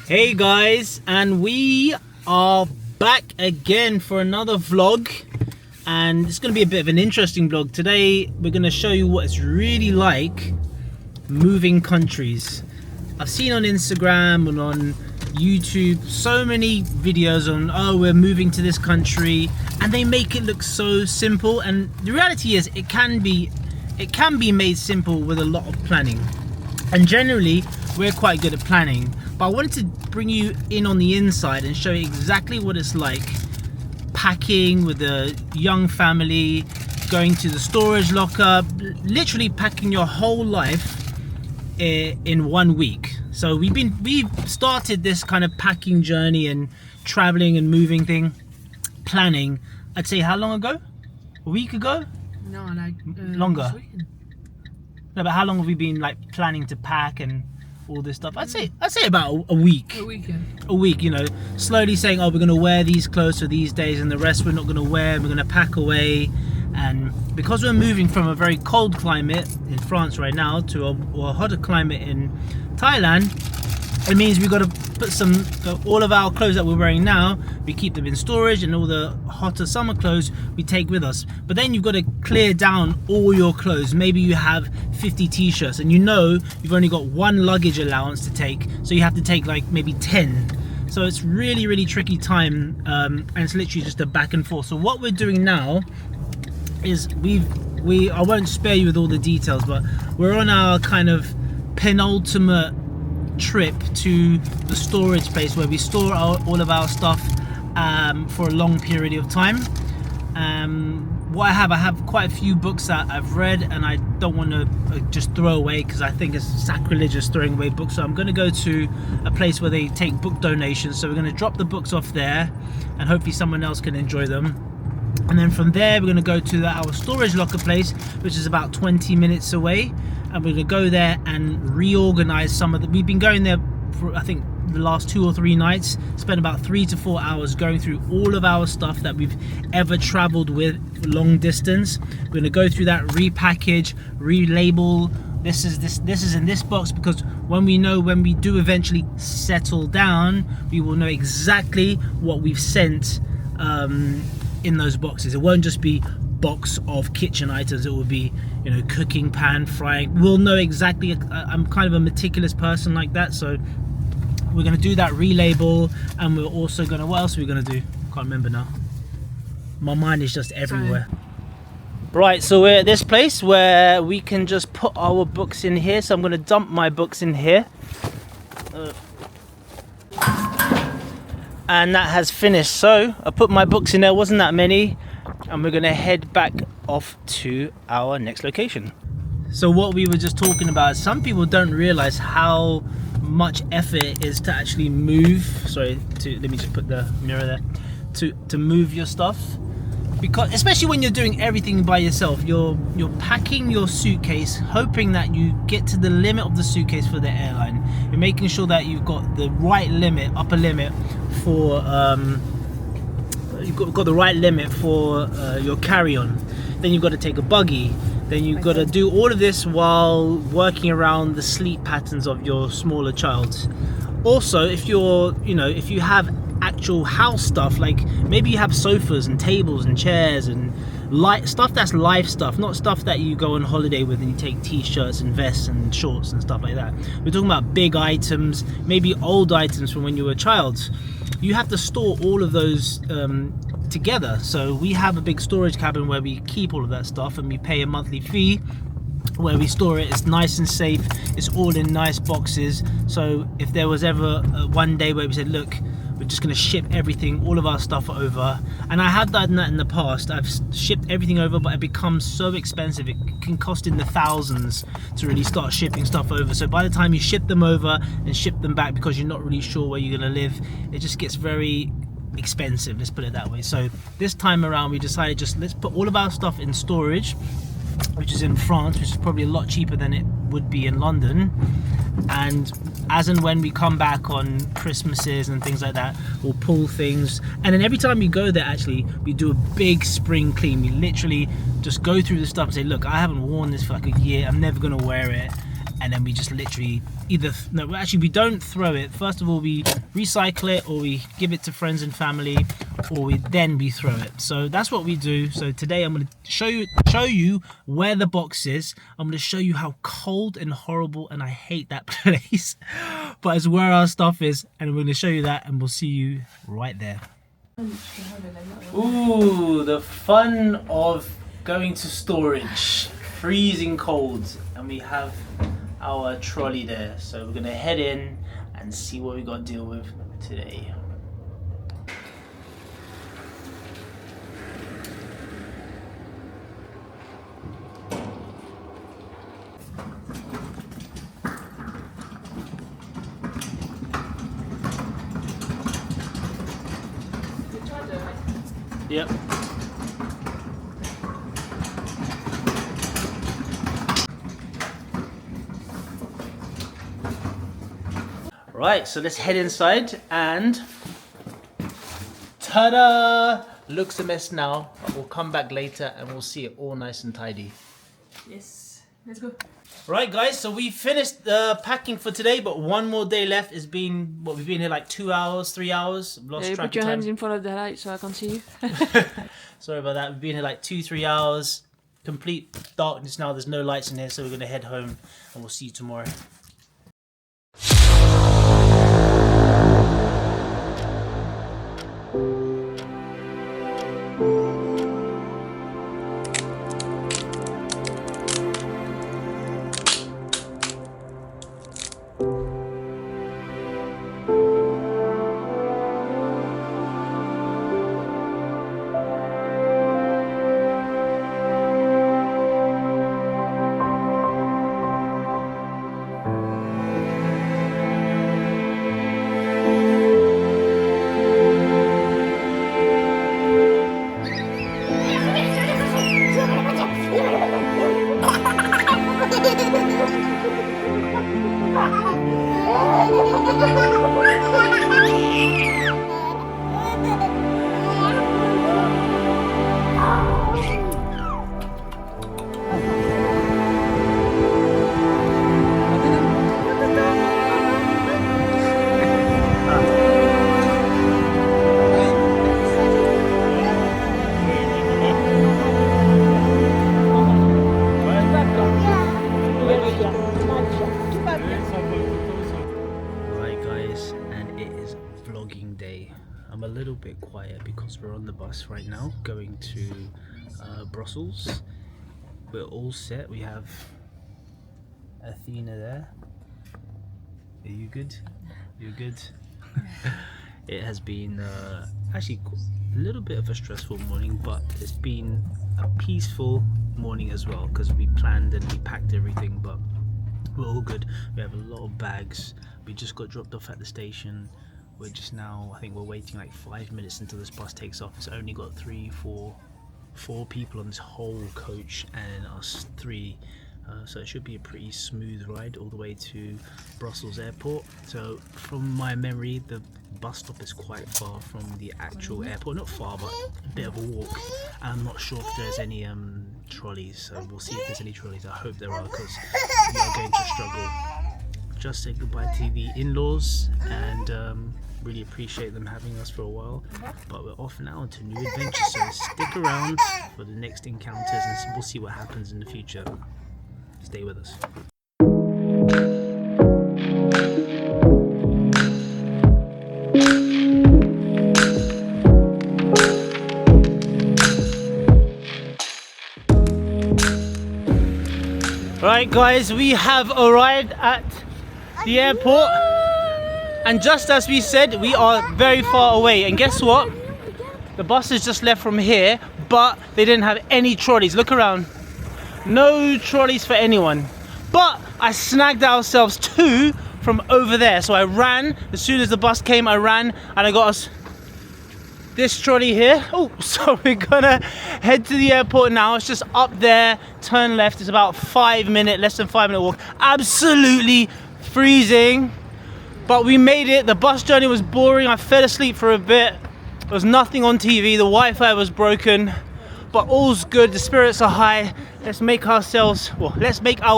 Hey guys, and we are back again for another vlog, and it's going to be a bit of an interesting vlog. Today we're going to show you what it's really like moving countries. I've seen on Instagram and on YouTube so many videos on, oh, we're moving to this country, and they make it look so simple, and the reality is it can be made simple with a lot of planning, and generally we're quite good at planning. But I wanted to bring you in on the inside and show you exactly what it's like packing with a young family, going to the storage locker, literally packing your whole life in 1 week. So we've started this kind of packing journey and traveling and moving thing, planning, I'd say how long ago? A week ago? No, like longer. No, but how long have we been like planning to pack and all this stuff? I'd say about a week. A weekend. A week, you know, slowly saying, oh, we're going to wear these clothes for these days and the rest we're not going to wear, we're going to pack away. And because we're moving from a very cold climate in France right now to a hotter climate in Thailand, it means we've got to put some all of our clothes that we're wearing now, we keep them in storage, and all the hotter summer clothes we take with us. But then you've got to clear down all your clothes. Maybe you have 50 t-shirts and you know you've only got one luggage allowance to take, so you have to take like maybe 10. So it's really tricky time, and it's literally just a back and forth. So what we're doing now is I won't spare you with all the details, but we're on our kind of penultimate trip to the storage place where we store all of our stuff for a long period of time. What I have quite a few books that I've read, and I don't want to just throw away because I think it's sacrilegious throwing away books. So I'm going to go to a place where they take book donations, so we're going to drop the books off there and hopefully someone else can enjoy them. And then from there we're going to go to our storage locker place, which is about 20 minutes away, and we're going to go there and reorganize some of the, we've been going there for I think the last 2 or 3 nights, spent about 3 to 4 hours going through all of our stuff that we've ever traveled with long distance. We're going to go through that, repackage, relabel, this is in this box, because when we do eventually settle down, we will know exactly what we've sent in those boxes. It won't just be box of kitchen items, it will be, you know, cooking pan, frying. We'll know exactly. I'm kind of a meticulous person like that, so we're going to do that relabel, and we're also going to, what else are we going to do? Can't remember now, my mind is just everywhere. Right, so we're at this place where we can just put our books in here, so I'm going to dump my books in here, and that has finished. So I put my books in there, wasn't that many, and we're gonna head back off to our next location. So what we were just talking about is some people don't realize how much effort it is to actually move. Let me just put the mirror there, to move your stuff, because especially when you're doing everything by yourself, you're packing your suitcase hoping that you get to the limit of the suitcase for the airline. You're making sure that you've got the right limit, upper limit for you've got the right limit for your carry-on. Then you've got to take a buggy, then you've got to do all of this while working around the sleep patterns of your smaller child. Also, if you have actual house stuff, like maybe you have sofas and tables and chairs and stuff that's life stuff, not stuff that you go on holiday with and you take t-shirts and vests and shorts and stuff like that. We're talking about big items, maybe old items from when you were a child. You have to store all of those together. So we have a big storage cabin where we keep all of that stuff, and we pay a monthly fee where we store it. It's nice and safe, it's all in nice boxes. So if there was ever one day where we said, look, we're just going to ship everything, all of our stuff over, and I have done that in the past, I've shipped everything over, but it becomes so expensive, it can cost in the thousands to really start shipping stuff over. So by the time you ship them over and ship them back, because you're not really sure where you're going to live, it just gets very expensive, let's put it that way. So this time around we decided, just let's put all of our stuff in storage, which is in France, which is probably a lot cheaper than it would be in London. And as and when we come back on Christmases and things like that, we'll pull things. And then every time we go there, actually, we do a big spring clean. We literally just go through the stuff and say, look, I haven't worn this for like a year, I'm never gonna wear it. and then we just literally actually we don't throw it. First of all, we recycle it, or we give it to friends and family, or we throw it. So that's what we do. So today I'm going to show you where the box is. I'm going to show you how cold and horrible, and I hate that place, but it's where our stuff is, and we're going to show you that, and we'll see you right there. Ooh, the fun of going to storage. Freezing cold, and we have our trolley there, so we're gonna head in and see what we got to deal with today. Yep. Right, so let's head inside, and ta-da! Looks a mess now, but we'll come back later and we'll see it all nice and tidy. Yes, let's go. Right guys, so we finished the packing for today, but one more day left. It's been, what, we've been here like 2 hours, 3 hours. I've lost track of time. Put your hands in front of the light so I can see you. Sorry about that. We've been here like 2-3 hours. Complete darkness now. There's no lights in here, so we're gonna head home and we'll see you tomorrow. We're on the bus right now going to Brussels. We're all set. We have Athena there. Are you good? You're good? It has been actually a little bit of a stressful morning, but it's been a peaceful morning as well, because we planned and we packed everything, but we're all good. We have a lot of bags. We just got dropped off at the station. We're just now, I think we're waiting like 5 minutes until this bus takes off. It's only got four people on this whole coach and us three. So it should be a pretty smooth ride all the way to Brussels airport. So from my memory, the bus stop is quite far from the actual airport. Not far, but a bit of a walk. I'm not sure if there's any trolleys, so we'll see if there's any trolleys. I hope there are, because we are going to struggle. Just say goodbye to the in-laws, and really appreciate them having us for a while, but we're off now to new adventures, so stick around for the next encounters and we'll see what happens in the future. Stay with us. Right guys, we have arrived at the airport, and just as we said, we are very far away, and guess what? The bus has just left from here, but they didn't have any trolleys. Look around. No trolleys for anyone. But I snagged ourselves two from over there. So I ran, as soon as the bus came, I ran and I got us this trolley here. Oh, so we're gonna head to the airport now. It's just up there, turn left. It's about less than 5 minute walk. Absolutely freezing. But we made it. The bus journey was boring. I fell asleep for a bit. There was nothing on TV. The Wi-Fi was broken. But all's good. The spirits are high. Let's make our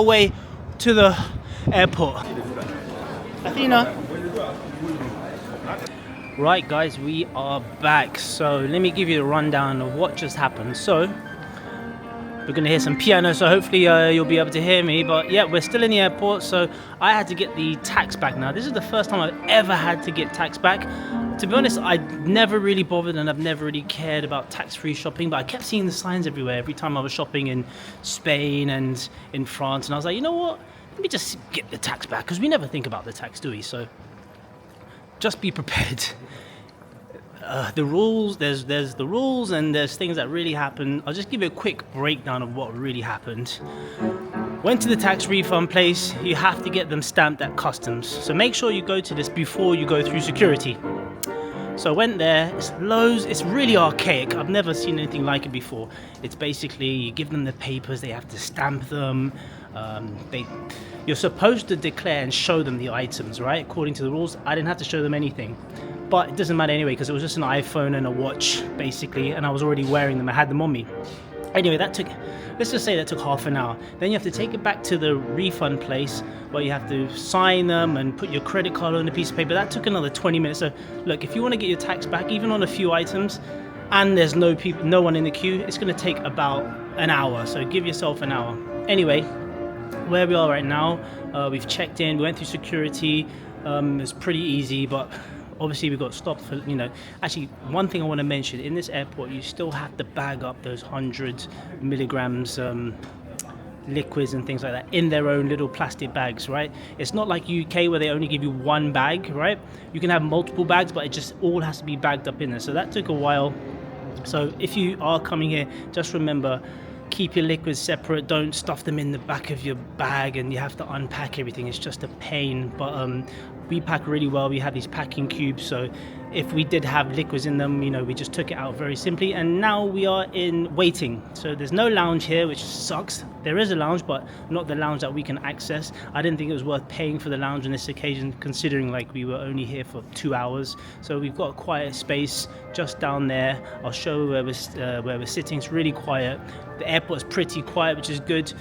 way to the airport. Athena. Right guys, we are back. So let me give you a rundown of what just happened. So we're gonna hear some piano, so hopefully you'll be able to hear me. But yeah, we're still in the airport, so I had to get the tax back now. This is the first time I've ever had to get tax back. To be honest, I never really bothered and I've never really cared about tax-free shopping, but I kept seeing the signs everywhere every time I was shopping in Spain and in France, and I was like, you know what? Let me just get the tax back, because we never think about the tax, do we? So just be prepared. The rules, there's the rules and there's things that really happen. I'll just give you a quick breakdown of what really happened. Went to the tax refund place. You have to get them stamped at customs. So make sure you go to this before you go through security. So I went there, it's really archaic. I've never seen anything like it before. It's basically, you give them the papers, they have to stamp them. You're supposed to declare and show them the items, right? According to the rules, I didn't have to show them anything. But it doesn't matter anyway, because it was just an iPhone and a watch, basically, and I was already wearing them. I had them on me. Anyway, let's just say that took half an hour. Then you have to take it back to the refund place where you have to sign them and put your credit card on a piece of paper. That took another 20 minutes. So look, if you want to get your tax back, even on a few items, and there's no one in the queue, it's going to take about an hour. So give yourself an hour. Anyway, where we are right now, we've checked in, we went through security. It's pretty easy, but obviously we got stopped for, actually one thing I want to mention, in this airport you still have to bag up those 100 milligrams liquids and things like that in their own little plastic bags, right? It's not like UK where they only give you one bag, right? You can have multiple bags, but it just all has to be bagged up in there. So that took a while. So if you are coming here, just remember, keep your liquids separate. Don't stuff them in the back of your bag and you have to unpack everything. It's just a pain. But we pack really well. We have these packing cubes, so if we did have liquids in them, we just took it out very simply. And now we are in waiting. So there's no lounge here, which sucks. There is a lounge, but not the lounge that we can access. I didn't think it was worth paying for the lounge on this occasion, considering like we were only here for 2 hours. So we've got a quiet space just down there. I'll show where we're sitting. It's really quiet. The airport is pretty quiet, which is good.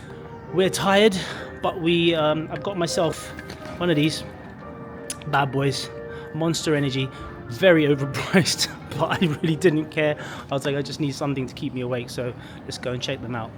We're tired, but I've got myself one of these bad boys, Monster Energy. Very overpriced, but I really didn't care. I was like, I just need something to keep me awake, so let's go and check them out.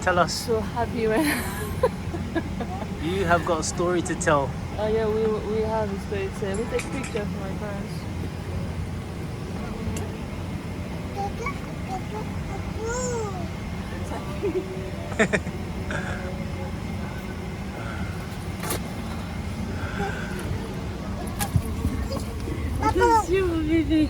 Tell us. So happy when You have got a story to tell. oh yeah, we have a story to tell. We take picture for my parents. It's you, baby.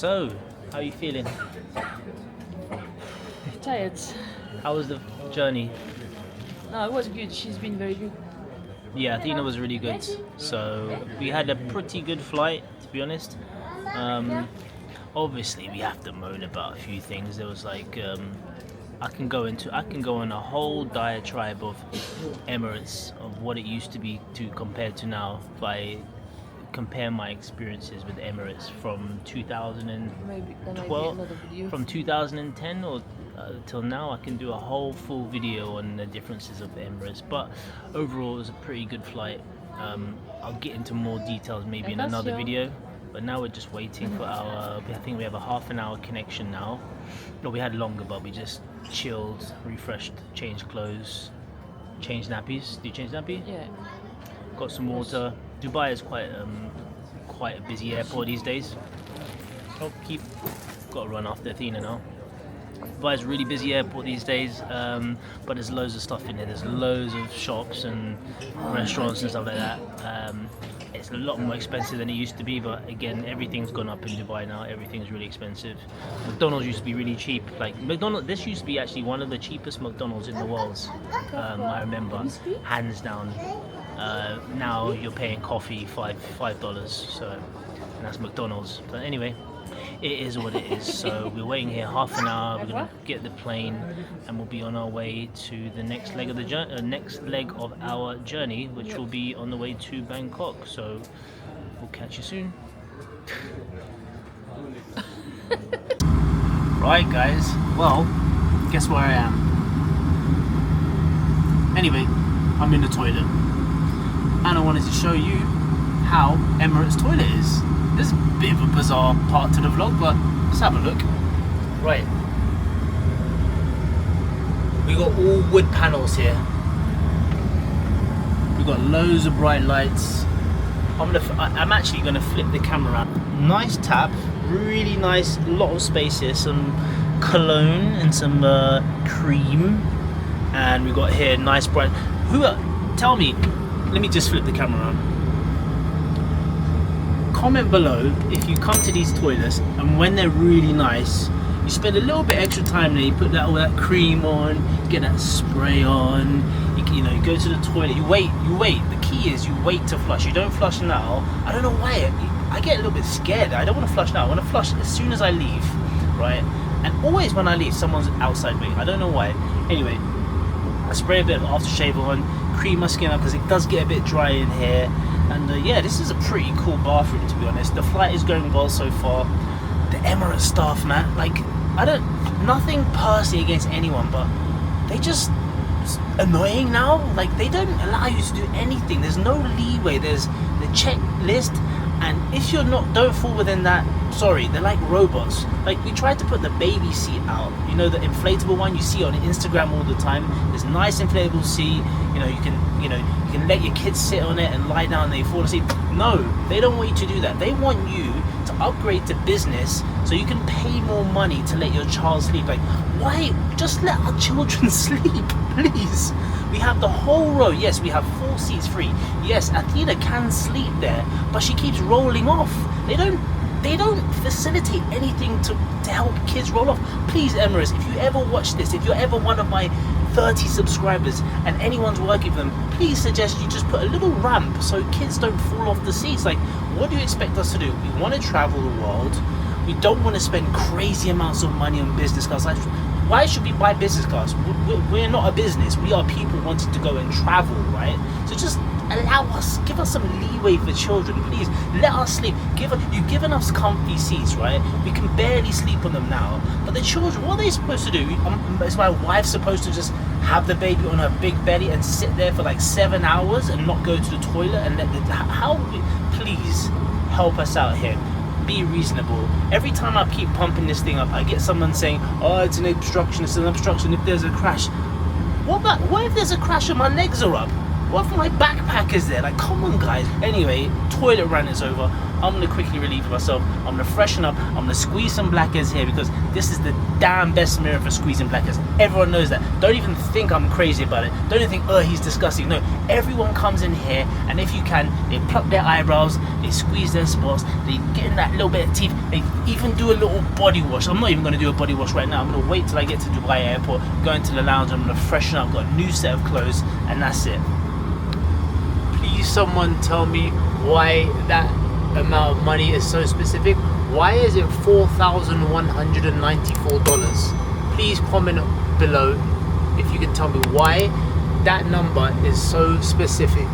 So, how are you feeling? Tired. How was the journey? No, it was good. She's been very good. Yeah, Athena was really good. So we had a pretty good flight, to be honest. Obviously, we have to moan about a few things. There was like, I can go on a whole diatribe of Emirates, of what it used to be to compared to now. If I compare my experiences with Emirates from 2012, from 2010 or till now, I can do a whole full video on the differences of Emirates. But overall, it was a pretty good flight. I'll get into more details maybe in another video. But now we're just waiting for our. I think we have a half an hour connection now. No, we had longer, but we just chilled, refreshed, changed clothes, changed nappies. Do you change nappy? Yeah. Got some water. Dubai is quite a busy airport these days. Oh, got to run after Athena now. Dubai is a really busy airport these days, but there's loads of stuff in there. There's loads of shops and restaurants and stuff like that. It's a lot more expensive than it used to be, but again, everything's gone up in Dubai now. Everything's really expensive. McDonald's used to be really cheap. Like this used to be actually one of the cheapest McDonald's in the world. I remember, hands down. Now you're paying coffee $5, so and that's McDonald's. But anyway, it is what it is. So we're waiting here half an hour. We're gonna get the plane, and we'll be on our way to the next leg of the next leg of our journey, which will be on the way to Bangkok. So we'll catch you soon. Right, guys. Well, guess where I am. Anyway, I'm in the toilet, and I wanted to show you how Emirates toilet is. There's a bit of a bizarre part to the vlog, but let's have a look. Right. We got all wood panels here. We've got loads of bright lights. I'm actually gonna flip the camera around. Nice tap, really nice, lot of space here. Some cologne and some Kreme, and we've got here nice bright. Tell me. Let me just flip the camera around. Comment below if you come to these toilets and when they're really nice, you spend a little bit extra time there. You put all that cream on, get that spray on. You go to the toilet. You wait. The key is you wait to flush. You don't flush now. I don't know why. I get a little bit scared. I don't want to flush now. I want to flush as soon as I leave, right? And always when I leave, someone's outside waiting. I don't know why. Anyway, I spray a bit of aftershave on, cream my skin up because it does get a bit dry in here. And yeah, this is a pretty cool bathroom, to be honest. The flight is going well so far. The Emirates staff, man, like, nothing personally against anyone, but they just annoying now. Like, they don't allow you to do anything. There's no leeway. There's the checklist, and if you're don't fall within that, sorry, they're like robots. Like, we tried to put the baby seat out, the inflatable one you see on Instagram all the time. This nice inflatable seat, you can let your kids sit on it and lie down and they fall asleep. No, they don't want you to do that. They want you to upgrade to business so you can pay more money to let your child sleep. Like, why? Just let our children sleep, please. We have the whole row. Yes, we have 4 seats free. Yes, Athena can sleep there, but she keeps rolling off. They don't facilitate anything to help kids roll off. Please, Emirates, if you ever watch this, if you're ever one of my 30 subscribers and anyone's working for them, please suggest you just put a little ramp so kids don't fall off the seats. Like, what do you expect us to do? We want to travel the world. We don't want to spend crazy amounts of money on business class. Like, why should we buy business class? We're not a business. We are people wanting to go and travel, right? So just give us some leeway for children, please. Let us sleep. You've given us comfy seats, right? We can barely sleep on them now. But the children, what are they supposed to do? Is my wife supposed to just have the baby on her big belly and sit there for like 7 hours and not go to the toilet? And please help us out here. Be reasonable. Every time I keep pumping this thing up, I get someone saying, oh, it's an obstruction if there's a crash. What if there's a crash and my legs are up? What if my backpack is there? Like, come on, guys. Anyway, toilet rant is over. I'm gonna quickly relieve myself. I'm gonna freshen up. I'm gonna squeeze some blackheads here because this is the damn best mirror for squeezing blackheads. Everyone knows that. Don't even think I'm crazy about it. Don't even think, oh, he's disgusting. No, everyone comes in here, and if you can, they pluck their eyebrows, they squeeze their spots, they get in that little bit of teeth, they even do a little body wash. I'm not even gonna do a body wash right now. I'm gonna wait till I get to Dubai airport, go into the lounge, I'm gonna freshen up, got a new set of clothes, and that's it. Please someone tell me why that amount of money is so specific. Why is it $4,194? Please comment below if you can tell me why that number is so specific.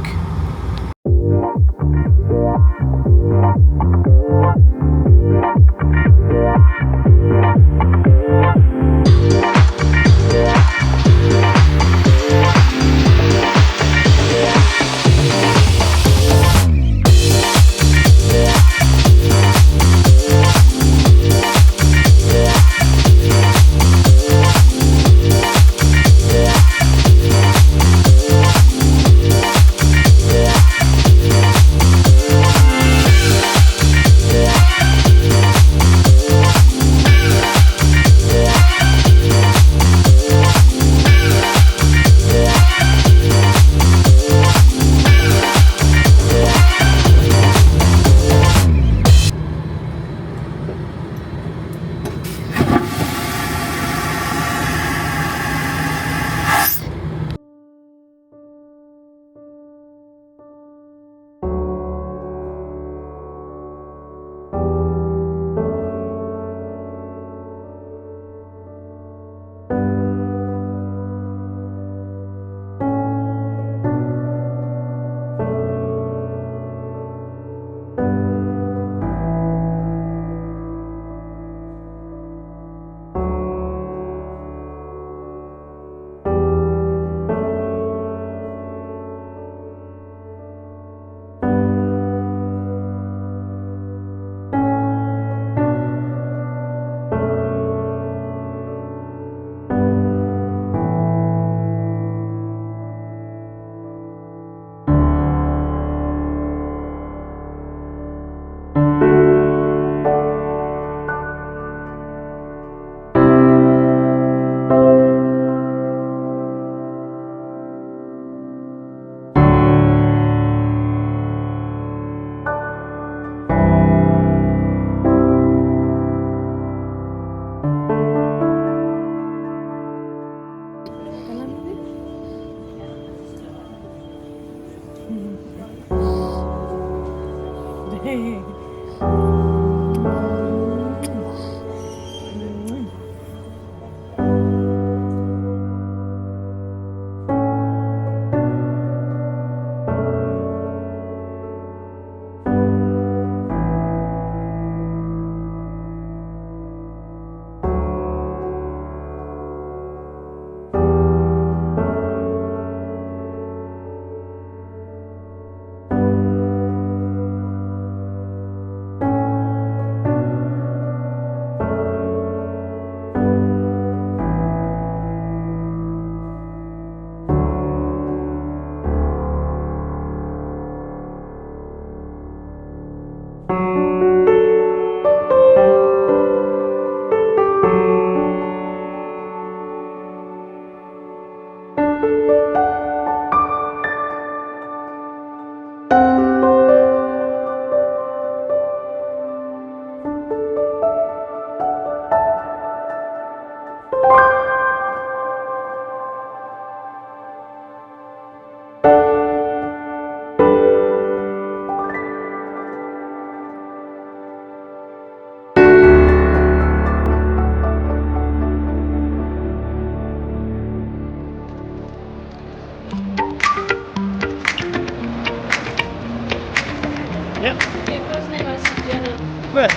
Where?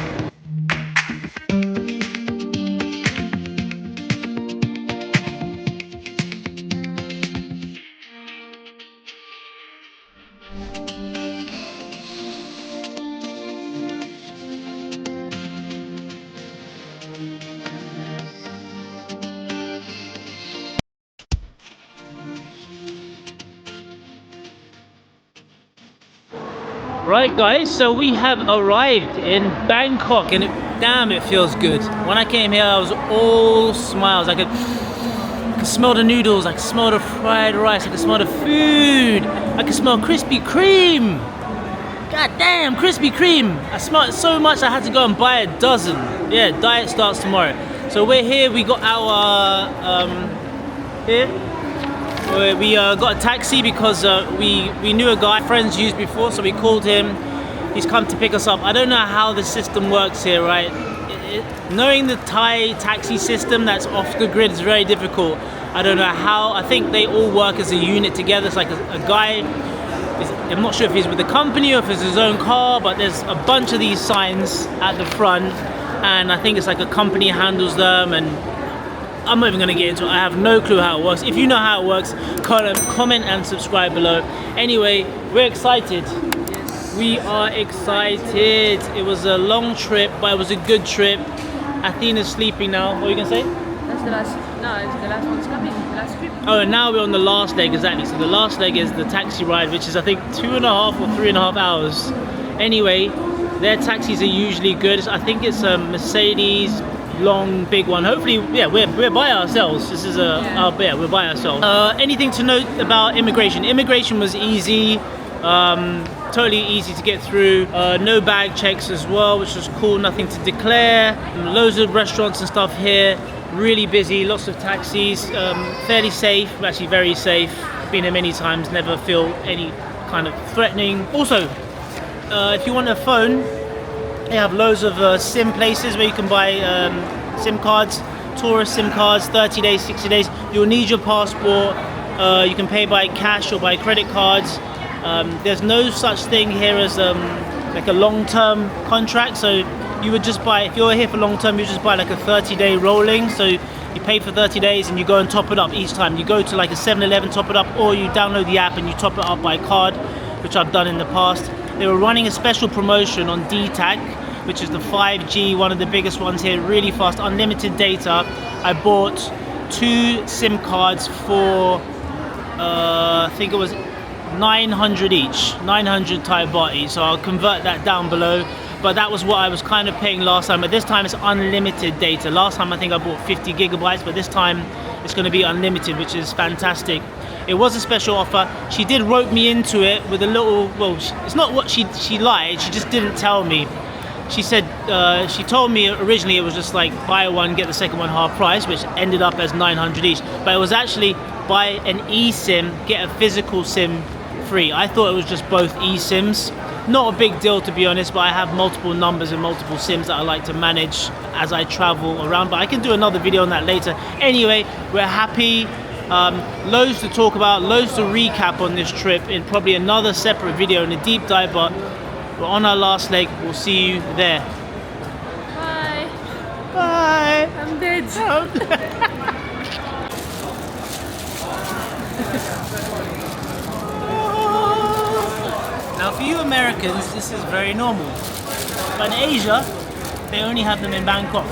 Right guys, so we have arrived in Bangkok and damn, it feels good. When I came here I was all smiles. I could smell the noodles, I could smell the fried rice, I could smell the food, I could smell Krispy Kreme. God damn, Krispy Kreme. I smelled it so much I had to go and buy a dozen. Yeah, diet starts tomorrow. So we're here, we got our we got a taxi because we knew a guy friends used before, so we called him. He's come to pick us up. I don't know how the system works here, right? Knowing the Thai taxi system that's off the grid is very difficult. I don't know how. I think they all work as a unit together. It's like a guy, I'm not sure if he's with the company or if it's his own car, but there's a bunch of these signs at the front, and I think it's like a company handles them, and I'm not even going to get into it. I have no clue how it works. If you know how it works, comment and subscribe below. Anyway, we're excited. Yes. We are excited. It was a long trip, but it was a good trip. Athena's sleeping now. What are you going to say? That's the last. No, it's the last one's coming. The last trip. Oh, and now we're on the last leg, exactly. So the last leg is the taxi ride, which is I think 2.5 or 3.5 hours. Anyway, their taxis are usually good. I think it's a Mercedes, long, big one. Hopefully, yeah, we're by ourselves. This is we're by ourselves. Anything to note about immigration? Immigration was easy. Totally easy to get through. No bag checks as well, which was cool. Nothing to declare. Loads of restaurants and stuff here. Really busy, lots of taxis, fairly safe, actually very safe. Been here many times, never feel any kind of threatening. Also, if you want a phone, they have loads of SIM places where you can buy SIM cards, tourist SIM cards, 30 days, 60 days. You'll need your passport. You can pay by cash or by credit cards. There's no such thing here as like a long-term contract, so you would just buy, if you're here for long term, you just buy like a 30-day rolling. So you pay for 30 days and you go and top it up each time. You go to like a 7-Eleven, top it up, or you download the app and you top it up by card, which I've done in the past. They were running a special promotion on DTAC, which is the 5G, one of the biggest ones here, really fast, unlimited data. I bought 2 SIM cards for, I think it was 900 each, 900 Thai baht each. So I'll convert that down below. But that was what I was kind of paying last time. But this time it's unlimited data. Last time I think I bought 50 gigabytes, but this time it's going to be unlimited, which is fantastic. It was a special offer. She did rope me into it with a little, well, it's not what she lied, she just didn't tell me. She said, she told me originally it was just like buy one, get the second one half price, which ended up as 900 each. But it was actually buy an eSIM, get a physical SIM free. I thought it was just both eSIMs. Not a big deal, to be honest, but I have multiple numbers and multiple SIMs that I like to manage as I travel around, but I can do another video on that later. Anyway, we're happy. Loads to talk about, loads to recap on this trip in probably another separate video in a deep dive, but we're on our last leg. We'll see you there. Bye. Bye. I'm dead. Now for you Americans, this is very normal. But in Asia, they only have them in Bangkok.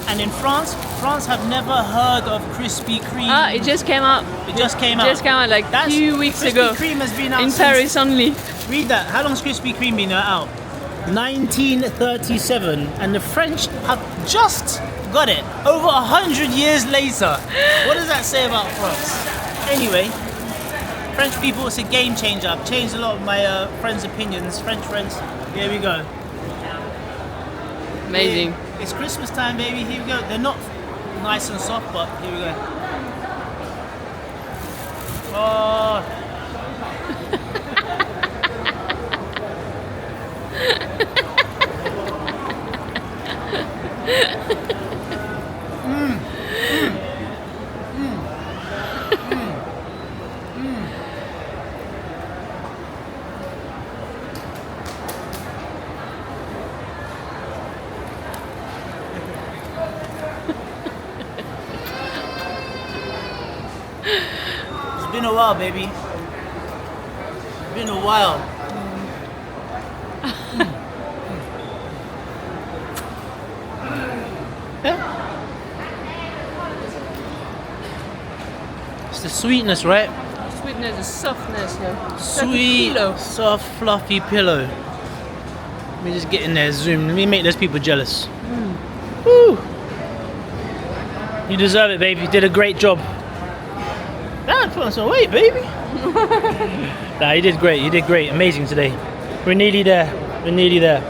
And in France have never heard of Krispy Kreme. Ah, it just came out. It just came out. Just came out like a few weeks ago. Krispy Kreme has been out in since, Paris only. read that. How long's Krispy Kreme been out? 1937. And the French have just got it. Over 100 years later. What does that say about France? Anyway. French people, it's a game changer. I've changed a lot of my friends' opinions. French friends, here we go. Amazing. It's Christmas time, baby. Here we go. They're not nice and soft, but here we go. Oh. It's been a while, baby. It's been a while. It's the sweetness, right? Sweet No, the softness here. It's like a Sweet, pillow. soft, fluffy pillow. Let me just get in there, zoom. Let me make those people jealous. Woo! You deserve it, baby. You did a great job. Nah, put on some weight, baby. Nah, you did great. You did great. Amazing today. We're nearly there. We're nearly there.